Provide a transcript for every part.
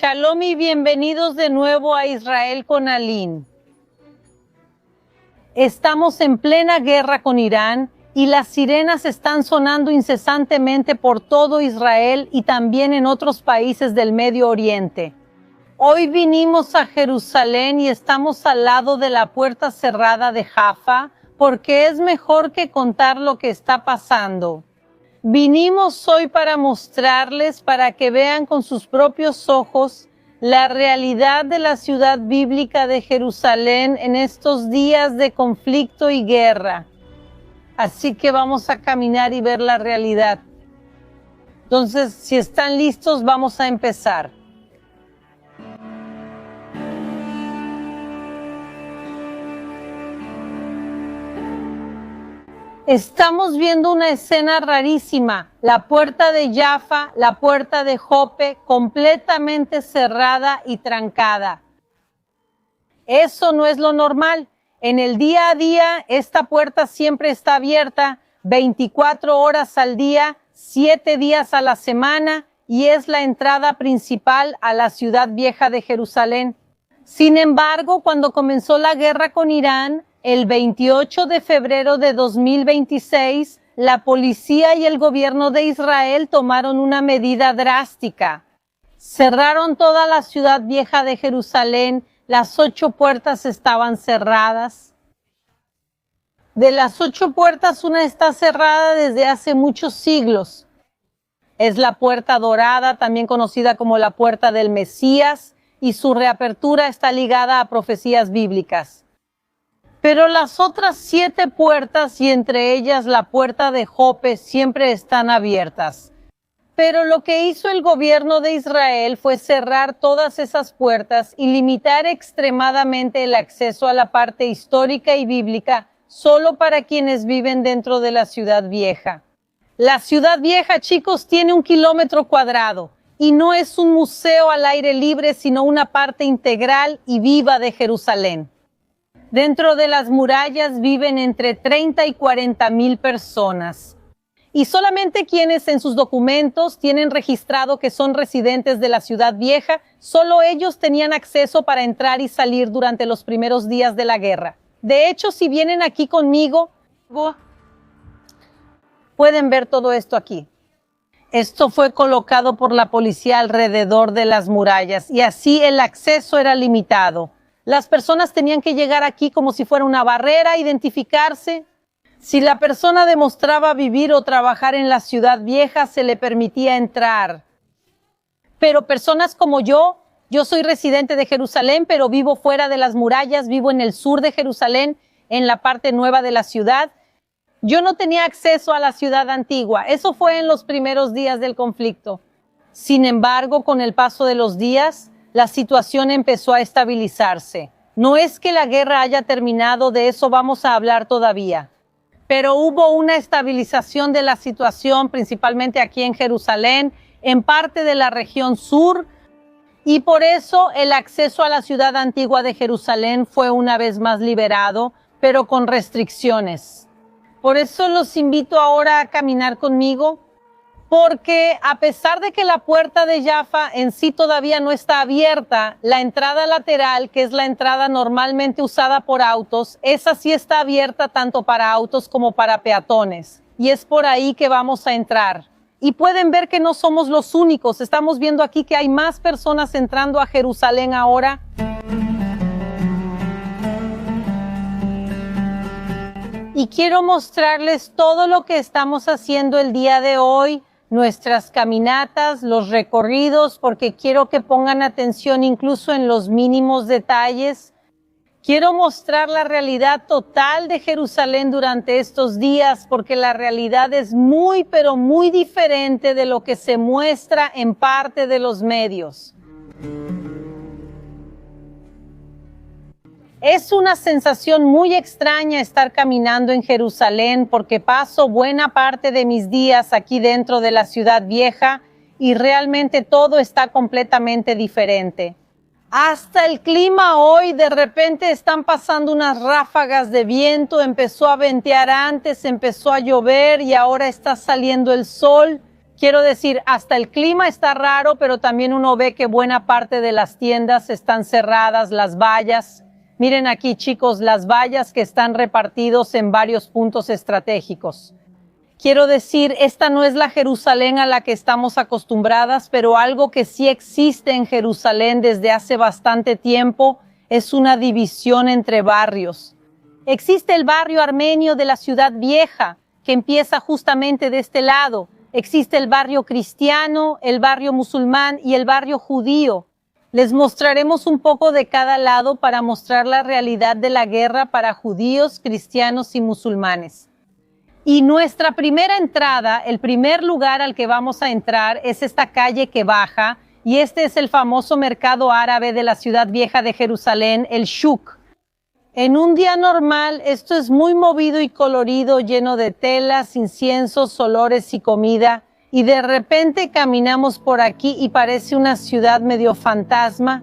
Shalom y bienvenidos de nuevo a Israel con Aline. Estamos en plena guerra con Irán y las sirenas están sonando incesantemente por todo Israel y también en otros países del Medio Oriente. Hoy vinimos a Jerusalén y estamos al lado de la puerta cerrada de Jaffa porque es mejor que contar lo que está pasando. Vinimos hoy para mostrarles, para que vean con sus propios ojos la realidad de la ciudad bíblica de Jerusalén en estos días de conflicto y guerra. Así que vamos a caminar y ver la realidad. Entonces, si están listos, vamos a empezar. Estamos viendo una escena rarísima, la puerta de Jaffa, la puerta de Jope, completamente cerrada y trancada. Eso no es lo normal. En el día a día, esta puerta siempre está abierta 24 horas al día, 7 días a la semana, y es la entrada principal a la ciudad vieja de Jerusalén. Sin embargo, cuando comenzó la guerra con Irán, el 28 de febrero de 2026, la policía y el gobierno de Israel tomaron una medida drástica. Cerraron toda la ciudad vieja de Jerusalén, las 8 puertas estaban cerradas. De las 8 puertas, una está cerrada desde hace muchos siglos. Es la puerta dorada, también conocida como la puerta del Mesías, y su reapertura está ligada a profecías bíblicas. Pero las otras 7 puertas, y entre ellas la puerta de Jope, siempre están abiertas. Pero lo que hizo el gobierno de Israel fue cerrar todas esas puertas y limitar extremadamente el acceso a la parte histórica y bíblica solo para quienes viven dentro de la ciudad vieja. La ciudad vieja, chicos, tiene 1 kilómetro cuadrado y no es un museo al aire libre, sino una parte integral y viva de Jerusalén. Dentro de las murallas viven entre 30 y 40,000 personas. Y solamente quienes en sus documentos tienen registrado que son residentes de la ciudad vieja, solo ellos tenían acceso para entrar y salir durante los primeros días de la guerra. De hecho, si vienen aquí conmigo, pueden ver todo esto aquí. Esto fue colocado por la policía alrededor de las murallas y así el acceso era limitado. Las personas tenían que llegar aquí como si fuera una barrera, identificarse. Si la persona demostraba vivir o trabajar en la ciudad vieja, se le permitía entrar. Pero personas como yo soy residente de Jerusalén, pero vivo fuera de las murallas, vivo en el sur de Jerusalén, en la parte nueva de la ciudad. Yo no tenía acceso a la ciudad antigua. Eso fue en los primeros días del conflicto. Sin embargo, con el paso de los días, la situación empezó a estabilizarse. No es que la guerra haya terminado, de eso vamos a hablar todavía. Pero hubo una estabilización de la situación, principalmente aquí en Jerusalén, en parte de la región sur, y por eso el acceso a la ciudad antigua de Jerusalén fue una vez más liberado, pero con restricciones. Por eso los invito ahora a caminar conmigo, porque a pesar de que la puerta de Jaffa en sí todavía no está abierta, la entrada lateral, que es la entrada normalmente usada por autos, esa sí está abierta tanto para autos como para peatones. Y es por ahí que vamos a entrar. Y pueden ver que no somos los únicos. Estamos viendo aquí que hay más personas entrando a Jerusalén ahora. Y quiero mostrarles todo lo que estamos haciendo el día de hoy, nuestras caminatas, los recorridos, porque quiero que pongan atención incluso en los mínimos detalles. Quiero mostrar la realidad total de Jerusalén durante estos días, porque la realidad es muy, pero muy diferente de lo que se muestra en parte de los medios. Es una sensación muy extraña estar caminando en Jerusalén porque paso buena parte de mis días aquí dentro de la ciudad vieja y realmente todo está completamente diferente. Hasta el clima hoy, de repente están pasando unas ráfagas de viento, empezó a ventear antes, empezó a llover y ahora está saliendo el sol. Quiero decir, hasta el clima está raro, pero también uno ve que buena parte de las tiendas están cerradas, las vallas. Miren aquí, chicos, las vallas que están repartidos en varios puntos estratégicos. Quiero decir, esta no es la Jerusalén a la que estamos acostumbradas, pero algo que sí existe en Jerusalén desde hace bastante tiempo es una división entre barrios. Existe el barrio armenio de la Ciudad Vieja, que empieza justamente de este lado. Existe el barrio cristiano, el barrio musulmán y el barrio judío. Les mostraremos un poco de cada lado para mostrar la realidad de la guerra para judíos, cristianos y musulmanes. Y nuestra primera entrada, el primer lugar al que vamos a entrar es esta calle que baja, y este es el famoso mercado árabe de la Ciudad Vieja de Jerusalén, el Shuk. En un día normal, esto es muy movido y colorido, lleno de telas, inciensos, olores y comida, y de repente caminamos por aquí y parece una ciudad medio fantasma.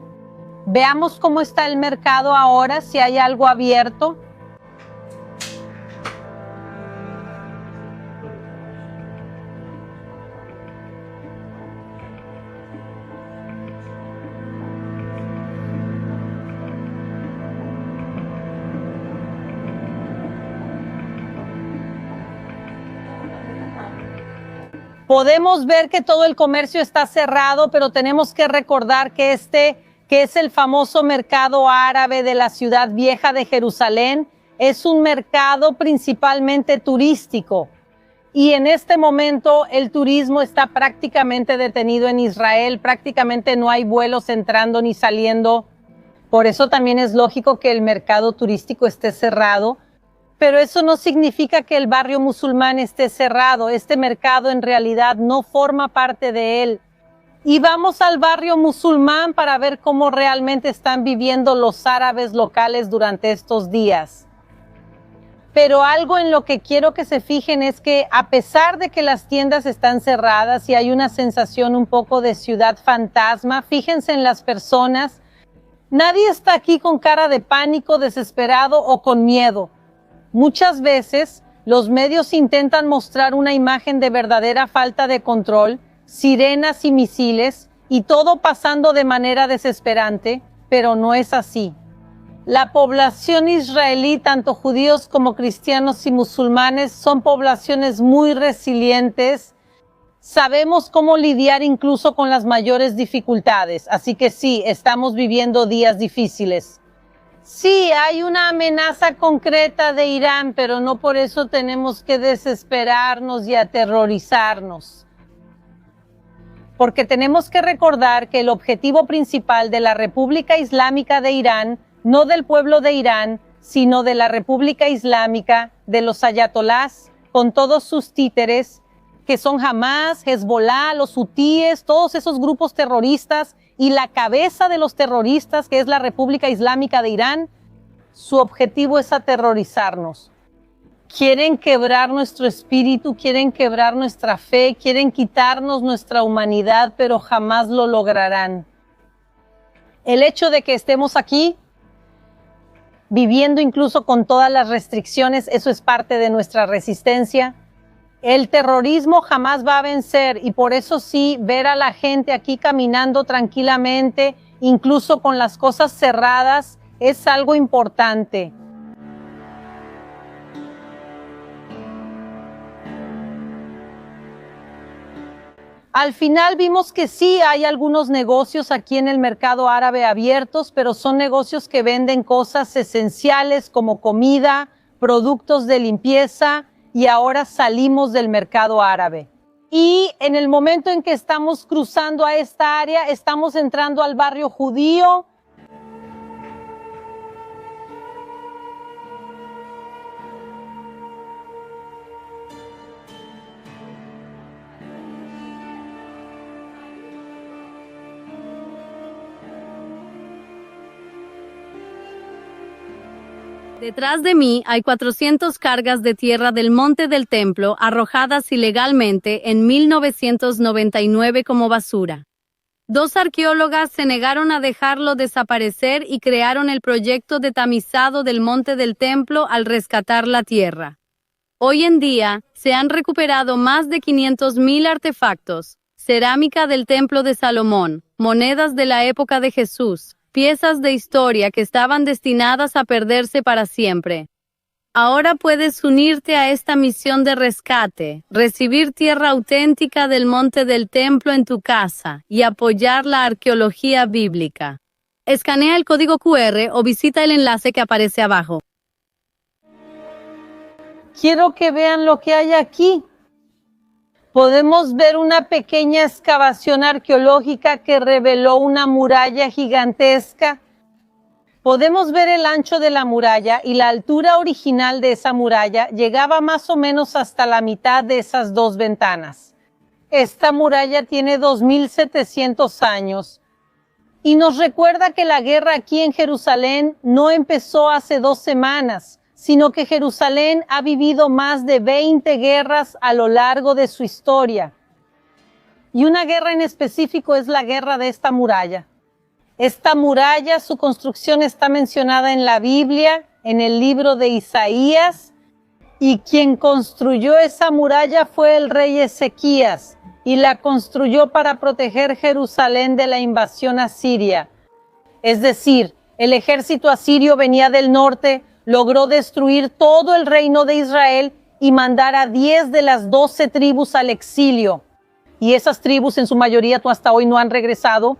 Veamos cómo está el mercado ahora, si hay algo abierto. Podemos ver que todo el comercio está cerrado, pero tenemos que recordar que que es el famoso mercado árabe de la Ciudad Vieja de Jerusalén, es un mercado principalmente turístico. Y en este momento el turismo está prácticamente detenido en Israel, prácticamente no hay vuelos entrando ni saliendo. Por eso también es lógico que el mercado turístico esté cerrado. Pero eso no significa que el barrio musulmán esté cerrado. Este mercado en realidad no forma parte de él. Y vamos al barrio musulmán para ver cómo realmente están viviendo los árabes locales durante estos días. Pero algo en lo que quiero que se fijen es que a pesar de que las tiendas están cerradas y hay una sensación un poco de ciudad fantasma, fíjense en las personas. Nadie está aquí con cara de pánico, desesperado o con miedo. Muchas veces los medios intentan mostrar una imagen de verdadera falta de control, sirenas y misiles, y todo pasando de manera desesperante, pero no es así. La población israelí, tanto judíos como cristianos y musulmanes, son poblaciones muy resilientes. Sabemos cómo lidiar incluso con las mayores dificultades, así que sí, estamos viviendo días difíciles. Sí, hay una amenaza concreta de Irán, pero no por eso tenemos que desesperarnos y aterrorizarnos. Porque tenemos que recordar que el objetivo principal de la República Islámica de Irán, no del pueblo de Irán, sino de la República Islámica, de los ayatolás, con todos sus títeres, que son Hamas, Hezbollah, los hutíes, todos esos grupos terroristas, y la cabeza de los terroristas, que es la República Islámica de Irán, su objetivo es aterrorizarnos. Quieren quebrar nuestro espíritu, quieren quebrar nuestra fe, quieren quitarnos nuestra humanidad, pero jamás lo lograrán. El hecho de que estemos aquí, viviendo incluso con todas las restricciones, eso es parte de nuestra resistencia. El terrorismo jamás va a vencer y por eso sí, ver a la gente aquí caminando tranquilamente, incluso con las cosas cerradas, es algo importante. Al final vimos que sí hay algunos negocios aquí en el mercado árabe abiertos, pero son negocios que venden cosas esenciales como comida, productos de limpieza, y ahora salimos del mercado árabe. Y en el momento en que estamos cruzando a esta área, estamos entrando al barrio judío. Detrás de mí hay 400 cargas de tierra del monte del templo arrojadas ilegalmente en 1999 como basura. 2 arqueólogas se negaron a dejarlo desaparecer y crearon el proyecto de tamizado del monte del templo al rescatar la tierra. Hoy en día, se han recuperado más de 500.000 artefactos, cerámica del Templo de Salomón, monedas de la época de Jesús, piezas de historia que estaban destinadas a perderse para siempre. Ahora puedes unirte a esta misión de rescate, recibir tierra auténtica del monte del templo en tu casa y apoyar la arqueología bíblica. Escanea el código QR o visita el enlace que aparece abajo. Quiero que vean lo que hay aquí. Podemos ver una pequeña excavación arqueológica que reveló una muralla gigantesca. Podemos ver el ancho de la muralla y la altura original de esa muralla llegaba más o menos hasta la mitad de esas dos ventanas. Esta muralla tiene 2700 años y nos recuerda que la guerra aquí en Jerusalén no empezó hace 2 semanas, sino que Jerusalén ha vivido más de 20 guerras a lo largo de su historia. Y una guerra en específico es la guerra de esta muralla. Esta muralla, su construcción está mencionada en la Biblia, en el libro de Isaías, y quien construyó esa muralla fue el rey Ezequías, y la construyó para proteger Jerusalén de la invasión asiria. Es decir, el ejército asirio venía del norte, logró destruir todo el reino de Israel y mandar a 10 de las 12 tribus al exilio. Y esas tribus en su mayoría hasta hoy no han regresado.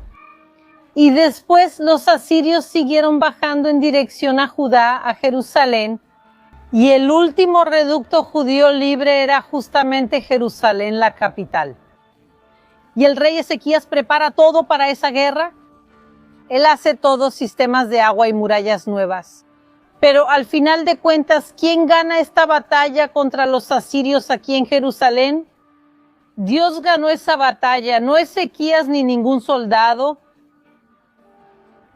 Y después los asirios siguieron bajando en dirección a Judá, a Jerusalén, y el último reducto judío libre era justamente Jerusalén, la capital. Y el rey Ezequías prepara todo para esa guerra. Él hace todos sistemas de agua y murallas nuevas. Pero al final de cuentas, ¿quién gana esta batalla contra los asirios aquí en Jerusalén? Dios ganó esa batalla, no Ezequías ni ningún soldado.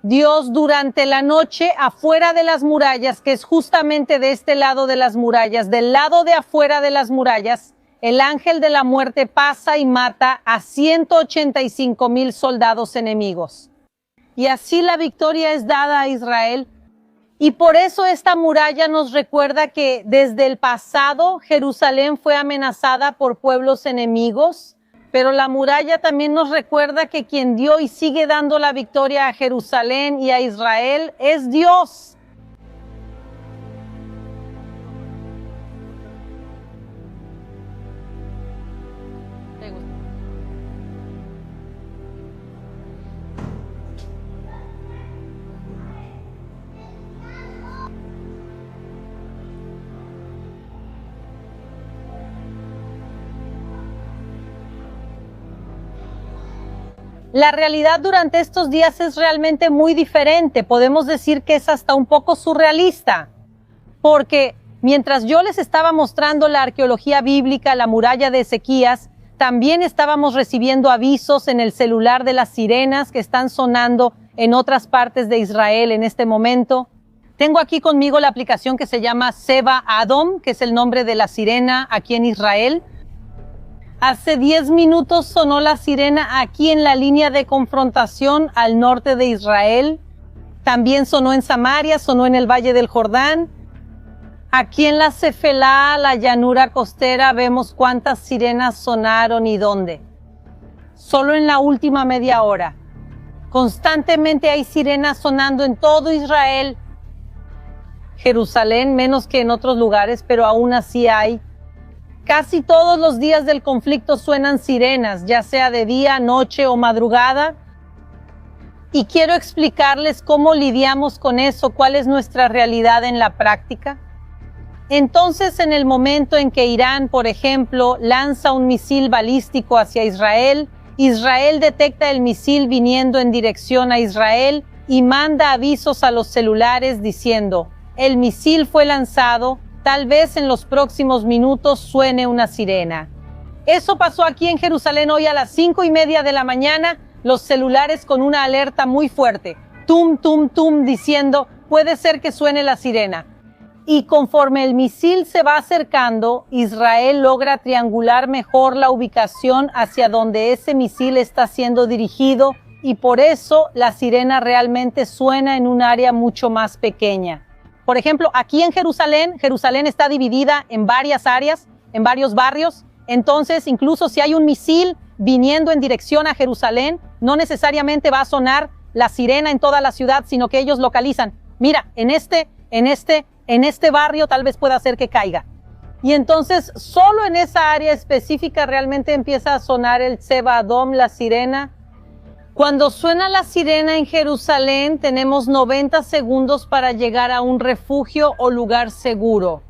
Dios durante la noche afuera de las murallas, que es justamente de este lado de las murallas, del lado de afuera de las murallas, el ángel de la muerte pasa y mata a 185,000 soldados enemigos. Y así la victoria es dada a Israel. Y por eso esta muralla nos recuerda que desde el pasado Jerusalén fue amenazada por pueblos enemigos, pero la muralla también nos recuerda que quien dio y sigue dando la victoria a Jerusalén y a Israel es Dios. La realidad durante estos días es realmente muy diferente. Podemos decir que es hasta un poco surrealista, porque mientras yo les estaba mostrando la arqueología bíblica, la muralla de Ezequías, también estábamos recibiendo avisos en el celular de las sirenas que están sonando en otras partes de Israel en este momento. Tengo aquí conmigo la aplicación que se llama Seba Adom, que es el nombre de la sirena aquí en Israel. Hace 10 minutos sonó la sirena aquí en la línea de confrontación al norte de Israel. También sonó en Samaria, sonó en el Valle del Jordán. Aquí en la Cefelá, la llanura costera, vemos cuántas sirenas sonaron y dónde. Solo en la última media hora. Constantemente hay sirenas sonando en todo Israel. Jerusalén, menos que en otros lugares, pero aún así hay. Casi todos los días del conflicto suenan sirenas, ya sea de día, noche o madrugada. Y quiero explicarles cómo lidiamos con eso, cuál es nuestra realidad en la práctica. Entonces, en el momento en que Irán, por ejemplo, lanza un misil balístico hacia Israel, Israel detecta el misil viniendo en dirección a Israel y manda avisos a los celulares diciendo: el misil fue lanzado. Tal vez en los próximos minutos suene una sirena. Eso pasó aquí en Jerusalén hoy a las 5:30 de la mañana, los celulares con una alerta muy fuerte. Tum, tum, tum, diciendo, puede ser que suene la sirena. Y conforme el misil se va acercando, Israel logra triangular mejor la ubicación hacia donde ese misil está siendo dirigido y por eso la sirena realmente suena en un área mucho más pequeña. Por ejemplo, aquí en Jerusalén, Jerusalén está dividida en varias áreas, en varios barrios. Entonces, incluso si hay un misil viniendo en dirección a Jerusalén, no necesariamente va a sonar la sirena en toda la ciudad, sino que ellos localizan, mira, en este barrio tal vez pueda ser que caiga. Y entonces, solo en esa área específica realmente empieza a sonar el Tseba Adom, la sirena. Cuando suena la sirena en Jerusalén, tenemos 90 segundos para llegar a un refugio o lugar seguro.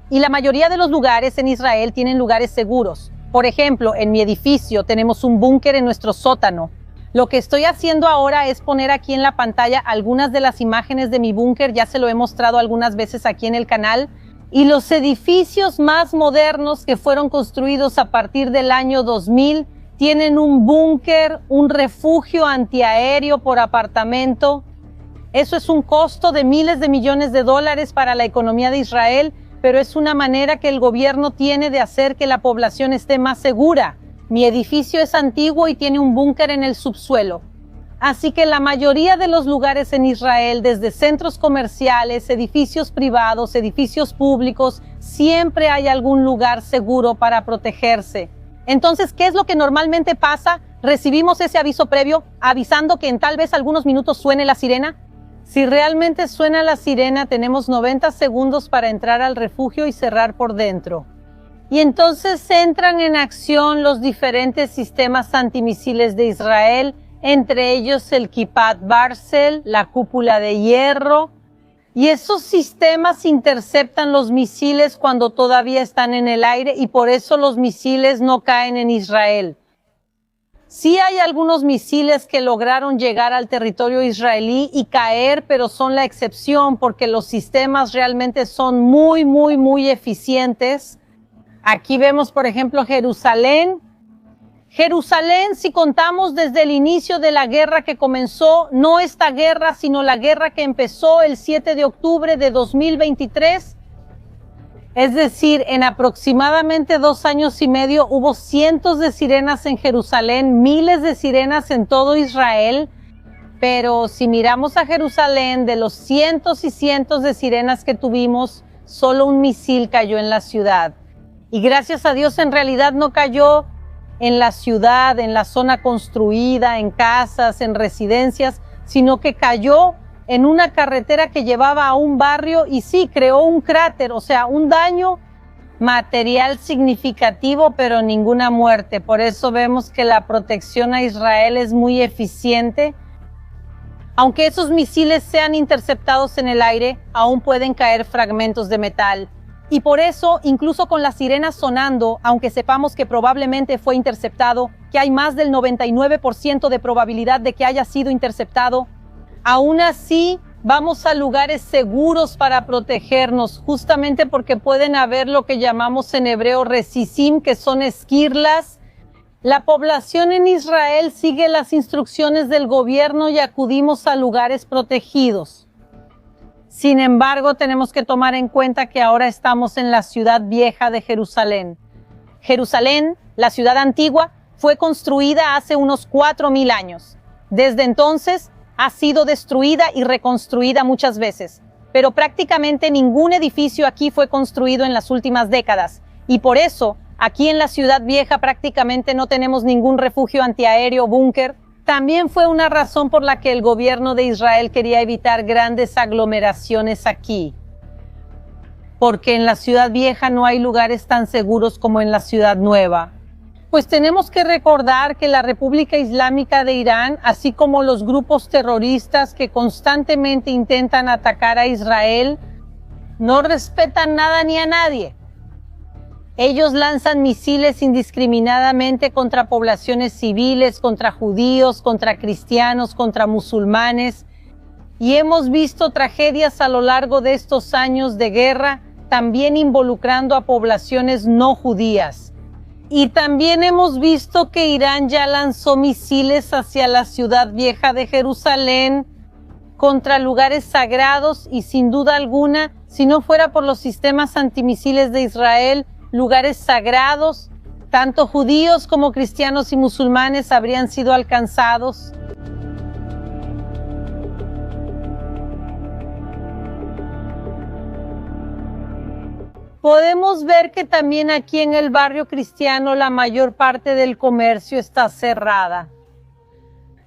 Y la mayoría de los lugares en Israel tienen lugares seguros. Por ejemplo, en mi edificio tenemos un búnker en nuestro sótano. Lo que estoy haciendo ahora es poner aquí en la pantalla algunas de las imágenes de mi búnker. Ya se lo he mostrado algunas veces aquí en el canal. Y los edificios más modernos que fueron construidos a partir del año 2000 tienen un búnker, un refugio antiaéreo por apartamento. Eso es un costo de miles de millones de dólares para la economía de Israel, pero es una manera que el gobierno tiene de hacer que la población esté más segura. Mi edificio es antiguo y tiene un búnker en el subsuelo. Así que la mayoría de los lugares en Israel, desde centros comerciales, edificios privados, edificios públicos, siempre hay algún lugar seguro para protegerse. Entonces, ¿qué es lo que normalmente pasa? Recibimos ese aviso previo avisando que en tal vez algunos minutos suene la sirena. Si realmente suena la sirena, tenemos 90 segundos para entrar al refugio y cerrar por dentro. Y entonces entran en acción los diferentes sistemas antimisiles de Israel, entre ellos el Kippat Barzel, la cúpula de hierro. Y esos sistemas interceptan los misiles cuando todavía están en el aire y por eso los misiles no caen en Israel. Sí hay algunos misiles que lograron llegar al territorio israelí y caer, pero son la excepción porque los sistemas realmente son muy eficientes. Aquí vemos, por ejemplo, Jerusalén. Jerusalén, si contamos desde el inicio de la guerra que comenzó, no esta guerra, sino la guerra que empezó el 7 de octubre de 2023, es decir, en aproximadamente 2 años y medio hubo cientos de sirenas en Jerusalén, miles de sirenas en todo Israel, pero si miramos a Jerusalén, de los cientos y cientos de sirenas que tuvimos, solo un misil cayó en la ciudad. Y gracias a Dios en realidad no cayó en la ciudad, en la zona construida, en casas, en residencias, sino que cayó en una carretera que llevaba a un barrio y sí, creó un cráter, o sea, un daño material significativo, pero ninguna muerte. Por eso vemos que la protección a Israel es muy eficiente. Aunque esos misiles sean interceptados en el aire, aún pueden caer fragmentos de metal. Y por eso, incluso con las sirenas sonando, aunque sepamos que probablemente fue interceptado, que hay más del 99% de probabilidad de que haya sido interceptado, aún así vamos a lugares seguros para protegernos, justamente porque pueden haber lo que llamamos en hebreo resisim, que son esquirlas. La población en Israel sigue las instrucciones del gobierno y acudimos a lugares protegidos. Sin embargo, tenemos que tomar en cuenta que ahora estamos en la ciudad vieja de Jerusalén. Jerusalén, la ciudad antigua, fue construida hace unos 4,000 años. Desde entonces ha sido destruida y reconstruida muchas veces, pero prácticamente ningún edificio aquí fue construido en las últimas décadas. Y por eso, aquí en la ciudad vieja prácticamente no tenemos ningún refugio antiaéreo, búnker. También fue una razón por la que el gobierno de Israel quería evitar grandes aglomeraciones aquí. Porque en la ciudad vieja no hay lugares tan seguros como en la ciudad nueva. Pues tenemos que recordar que la República Islámica de Irán, así como los grupos terroristas que constantemente intentan atacar a Israel, no respetan nada ni a nadie. Ellos lanzan misiles indiscriminadamente contra poblaciones civiles, contra judíos, contra cristianos, contra musulmanes. Y hemos visto tragedias a lo largo de estos años de guerra, también involucrando a poblaciones no judías. Y también hemos visto que Irán ya lanzó misiles hacia la ciudad vieja de Jerusalén, contra lugares sagrados y sin duda alguna, si no fuera por los sistemas antimisiles de Israel, lugares sagrados, tanto judíos como cristianos y musulmanes habrían sido alcanzados. podemos ver que también aquí en el barrio cristiano la mayor parte del comercio está cerrada.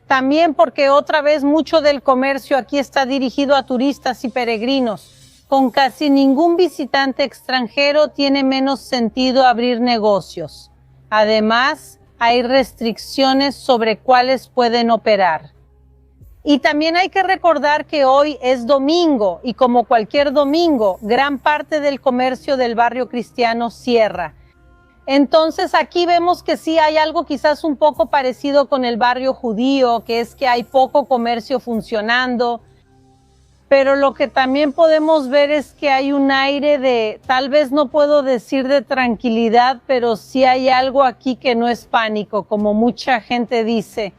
También porque otra vez mucho del comercio aquí está dirigido a turistas y peregrinos. Con casi ningún visitante extranjero tiene menos sentido abrir negocios. Además, hay restricciones sobre cuáles pueden operar. Y también hay que recordar que hoy es domingo y como cualquier domingo, gran parte del comercio del barrio cristiano cierra. Entonces aquí vemos que sí hay algo quizás un poco parecido con el barrio judío, que es que hay poco comercio funcionando. Pero lo que también podemos ver es que hay un aire de, tal vez no puedo decir de tranquilidad, pero sí hay algo aquí que no es pánico, como mucha gente dice.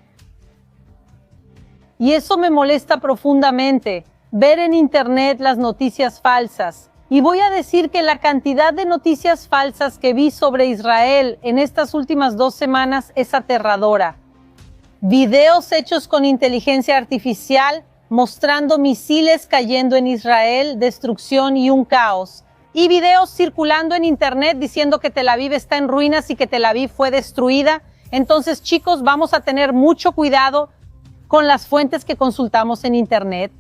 Y eso me molesta profundamente, ver en internet las noticias falsas. Y voy a decir que la cantidad de noticias falsas que vi sobre Israel en estas últimas 2 semanas es aterradora. Videos hechos con inteligencia artificial mostrando misiles cayendo en Israel, destrucción y un caos. Y videos circulando en internet diciendo que Tel Aviv está en ruinas y que Tel Aviv fue destruida. Entonces, chicos, vamos a tener mucho cuidado con las fuentes que consultamos en internet.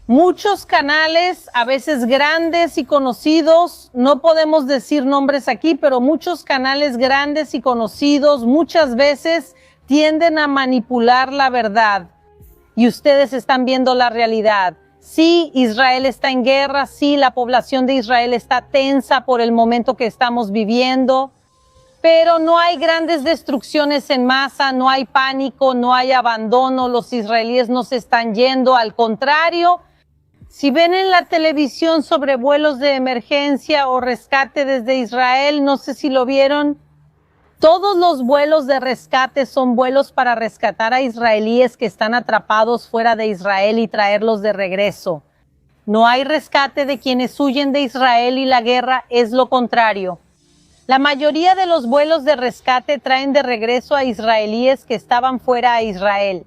Muchos canales, a veces grandes y conocidos, no podemos decir nombres aquí, pero muchos canales grandes y conocidos muchas veces tienden a manipular la verdad. Y ustedes están viendo la realidad. Sí, Israel está en guerra, sí, la población de Israel está tensa por el momento que estamos viviendo, pero no hay grandes destrucciones en masa, no hay pánico, no hay abandono, los israelíes no se están yendo, al contrario. Si ven en la televisión sobre vuelos de emergencia o rescate desde Israel, no sé si lo vieron, todos los vuelos de rescate son vuelos para rescatar a israelíes que están atrapados fuera de Israel y traerlos de regreso. No hay rescate de quienes huyen de Israel y la guerra, es lo contrario. La mayoría de los vuelos de rescate traen de regreso a israelíes que estaban fuera de Israel.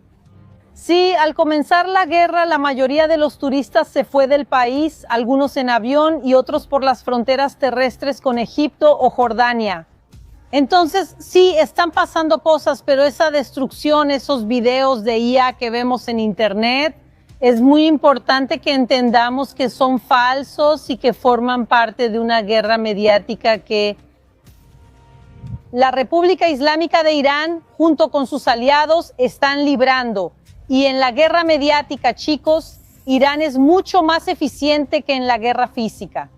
Sí, al comenzar la guerra, la mayoría de los turistas se fue del país, algunos en avión y otros por las fronteras terrestres con Egipto o Jordania. Entonces, sí, están pasando cosas, pero esa destrucción, esos videos de IA que vemos en internet, es muy importante que entendamos que son falsos y que forman parte de una guerra mediática que la República Islámica de Irán, junto con sus aliados, están librando. Y en la guerra mediática, chicos, Irán es mucho más eficiente que en la guerra física.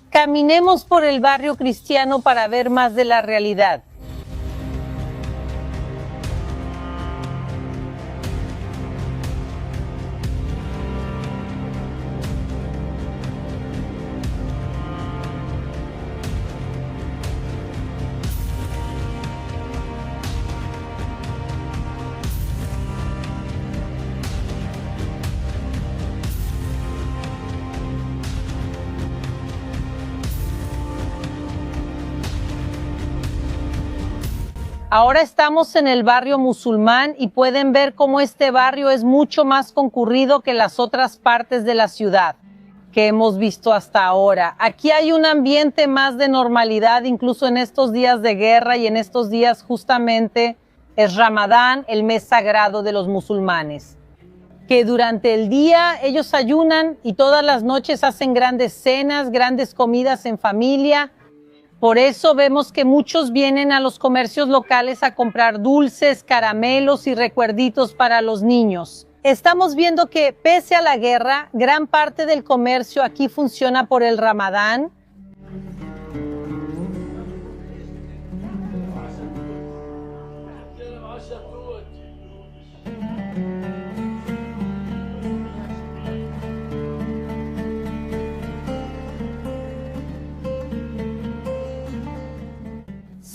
Caminemos por el barrio cristiano para ver más de la realidad. Ahora estamos en el barrio musulmán y pueden ver cómo este barrio es mucho más concurrido que las otras partes de la ciudad que hemos visto hasta ahora. Aquí hay un ambiente más de normalidad, incluso en estos días de guerra y en estos días justamente es Ramadán, el mes sagrado de los musulmanes. Que durante el día ellos ayunan y todas las noches hacen grandes cenas, grandes comidas en familia. Por eso vemos que muchos vienen a los comercios locales a comprar dulces, caramelos y recuerditos para los niños. Estamos viendo que pese a la guerra, gran parte del comercio aquí funciona por el Ramadán.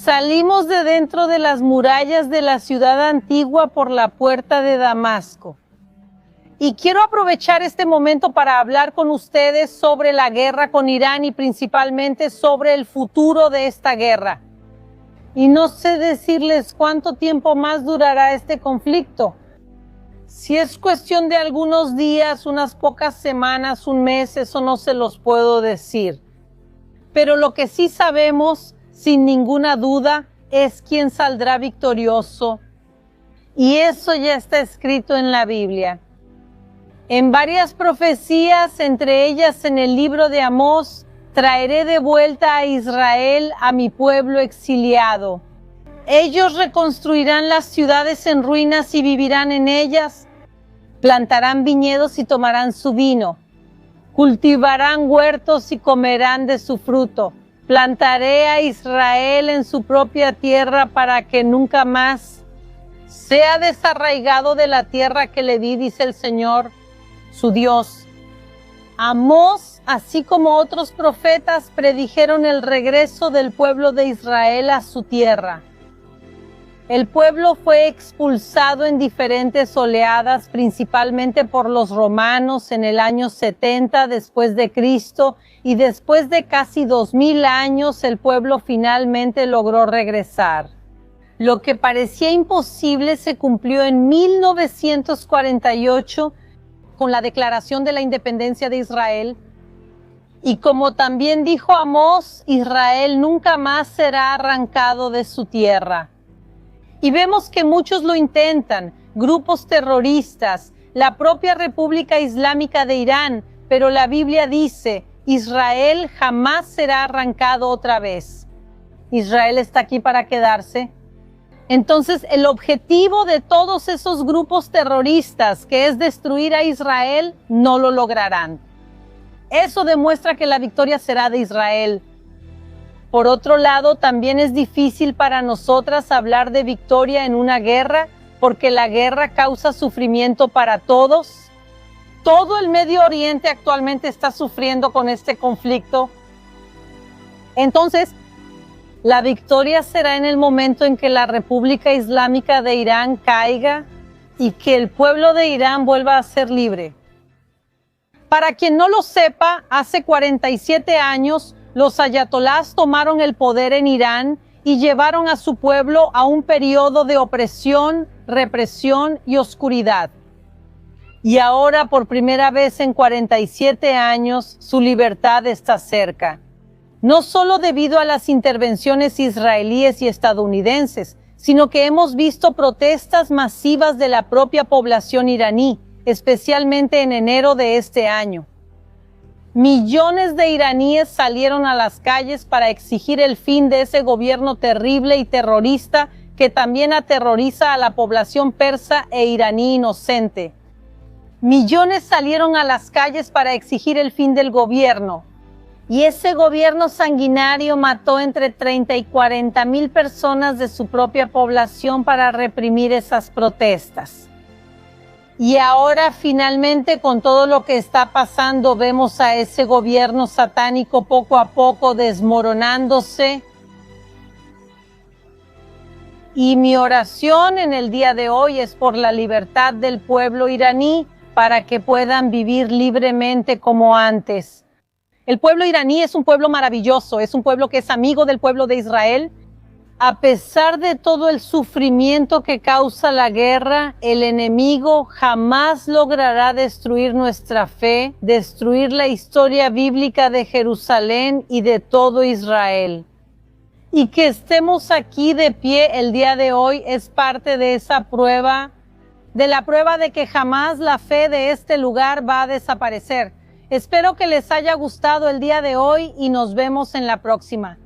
Salimos de dentro de las murallas de la ciudad antigua por la puerta de Damasco. Y quiero aprovechar este momento para hablar con ustedes sobre la guerra con Irán y principalmente sobre el futuro de esta guerra. Y no sé decirles cuánto tiempo más durará este conflicto. Si es cuestión de algunos días, unas pocas semanas, un mes, eso no se los puedo decir. Pero lo que sí sabemos, sin ninguna duda, es quién saldrá victorioso. Y eso ya está escrito en la Biblia. En varias profecías, entre ellas en el libro de Amós, traeré de vuelta a Israel, a mi pueblo exiliado. Ellos reconstruirán las ciudades en ruinas y vivirán en ellas. Plantarán viñedos y tomarán su vino. Cultivarán huertos y comerán de su fruto. Plantaré a Israel en su propia tierra para que nunca más sea desarraigado de la tierra que le di, dice el Señor, su Dios. Amós, así como otros profetas, predijeron el regreso del pueblo de Israel a su tierra. El pueblo fue expulsado en diferentes oleadas, principalmente por los romanos en el año 70 después de Cristo, y después de casi 2000 años el pueblo finalmente logró regresar. Lo que parecía imposible se cumplió en 1948 con la declaración de la independencia de Israel. Y como también dijo Amós, Israel nunca más será arrancado de su tierra. Y vemos que muchos lo intentan, grupos terroristas, la propia República Islámica de Irán, pero la Biblia dice, Israel jamás será arrancado otra vez. Israel está aquí para quedarse. Entonces, el objetivo de todos esos grupos terroristas, que es destruir a Israel, no lo lograrán. Eso demuestra que la victoria será de Israel. Por otro lado, también es difícil para nosotras hablar de victoria en una guerra, porque la guerra causa sufrimiento para todos. Todo el Medio Oriente actualmente está sufriendo con este conflicto. Entonces, la victoria será en el momento en que la República Islámica de Irán caiga y que el pueblo de Irán vuelva a ser libre. Para quien no lo sepa, hace 47 años, los ayatolás tomaron el poder en Irán y llevaron a su pueblo a un periodo de opresión, represión y oscuridad. Y ahora, por primera vez en 47 años, su libertad está cerca. No solo debido a las intervenciones israelíes y estadounidenses, sino que hemos visto protestas masivas de la propia población iraní, especialmente en enero de este año. Millones de iraníes salieron a las calles para exigir el fin de ese gobierno terrible y terrorista que también aterroriza a la población persa e iraní inocente. Millones salieron a las calles para exigir el fin del gobierno. Y ese gobierno sanguinario mató entre 30 y 40 mil personas de su propia población para reprimir esas protestas. Y ahora finalmente, con todo lo que está pasando, vemos a ese gobierno satánico poco a poco desmoronándose. Y mi oración en el día de hoy es por la libertad del pueblo iraní para que puedan vivir libremente como antes. El pueblo iraní es un pueblo maravilloso, es un pueblo que es amigo del pueblo de Israel. A pesar de todo el sufrimiento que causa la guerra, el enemigo jamás logrará destruir nuestra fe, destruir la historia bíblica de Jerusalén y de todo Israel. Y que estemos aquí de pie el día de hoy es parte de esa prueba, de la prueba de que jamás la fe de este lugar va a desaparecer. Espero que les haya gustado el día de hoy y nos vemos en la próxima.